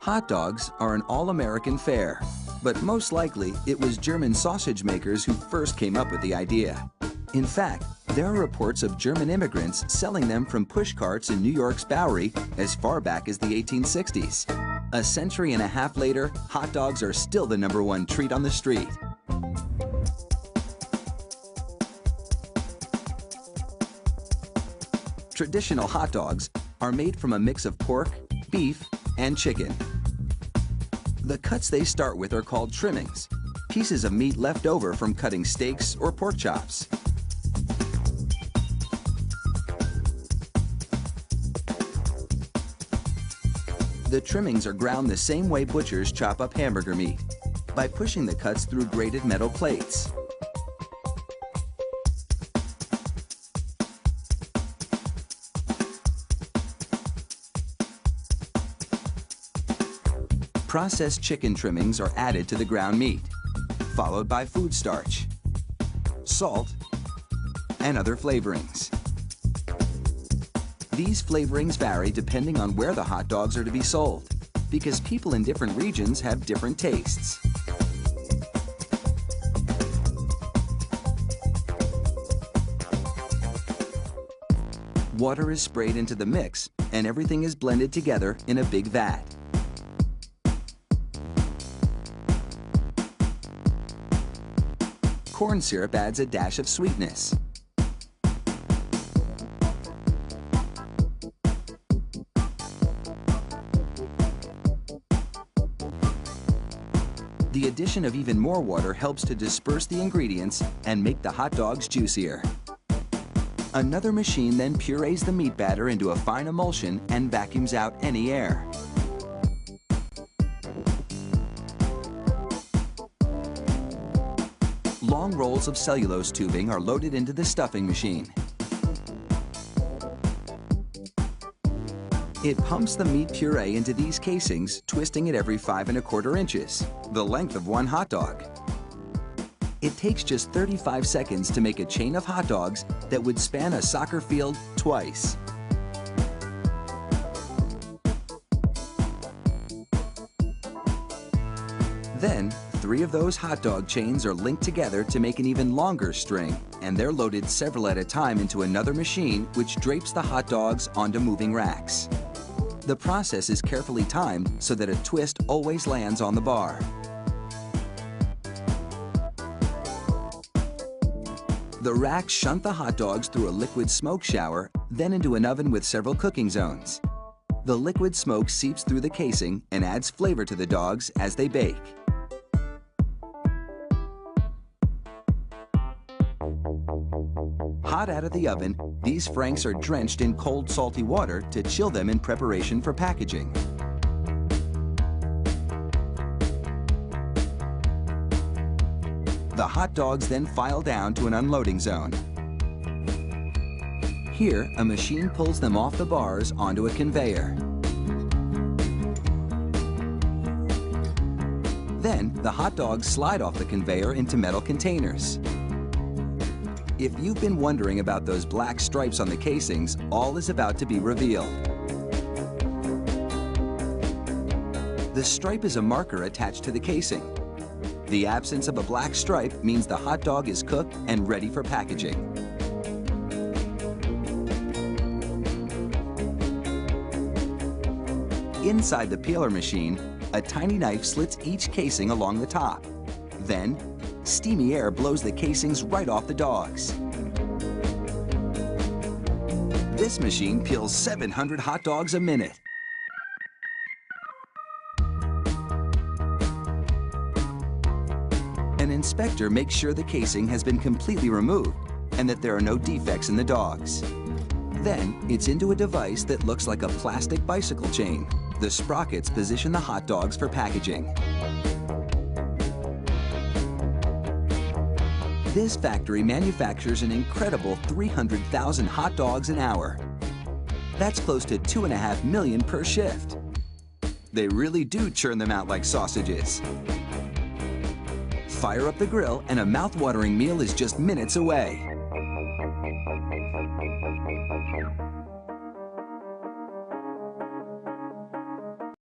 Hot dogs are an all-American fare, but most likely it was German sausage makers who first came up with the idea. In fact, there are reports of German immigrants selling them from push carts in New York's Bowery as far back as the 1860s. A century and a half later, hot dogs are still the #1 treat on the street. Traditional hot dogs are made from a mix of pork, beef, and chicken. The cuts they start with are called trimmings, pieces of meat left over from cutting steaks or pork chops. The trimmings are ground the same way butchers chop up hamburger meat, by pushing the cuts through grated metal plates. Processed chicken trimmings are added to the ground meat, followed by food starch, salt, and other flavorings. These flavorings vary depending on where the hot dogs are to be sold, because people in different regions have different tastes. Water is sprayed into the mix, and everything is blended together in a big vat. Corn syrup adds a dash of sweetness. The addition of even more water helps to disperse the ingredients and make the hot dogs juicier. Another machine then purees the meat batter into a fine emulsion and vacuums out any air. Long rolls of cellulose tubing are loaded into the stuffing machine. It pumps the meat puree into these casings, twisting it every 5 1/4 inches, the length of one hot dog. It takes just 35 seconds to make a chain of hot dogs that would span a soccer field twice. Then, 3 of those hot dog chains are linked together to make an even longer string, and they're loaded several at a time into another machine which drapes the hot dogs onto moving racks. The process is carefully timed so that a twist always lands on the bar. The racks shunt the hot dogs through a liquid smoke shower, then into an oven with several cooking zones. The liquid smoke seeps through the casing and adds flavor to the dogs as they bake. Hot out of the oven, these franks are drenched in cold, salty water to chill them in preparation for packaging. The hot dogs then file down to an unloading zone. Here, a machine pulls them off the bars onto a conveyor. Then, the hot dogs slide off the conveyor into metal containers. If you've been wondering about those black stripes on the casings, all is about to be revealed. The stripe is a marker attached to the casing. The absence of a black stripe means the hot dog is cooked and ready for packaging. Inside the peeler machine, a tiny knife slits each casing along the top. Then, steamy air blows the casings right off the dogs. This machine peels 700 hot dogs a minute. An inspector makes sure the casing has been completely removed and that there are no defects in the dogs. Then, it's into a device that looks like a plastic bicycle chain. The sprockets position the hot dogs for packaging. This factory manufactures an incredible 300,000 hot dogs an hour. That's close to 2.5 million per shift. They really do churn them out like sausages. Fire up the grill and a mouth-watering meal is just minutes away.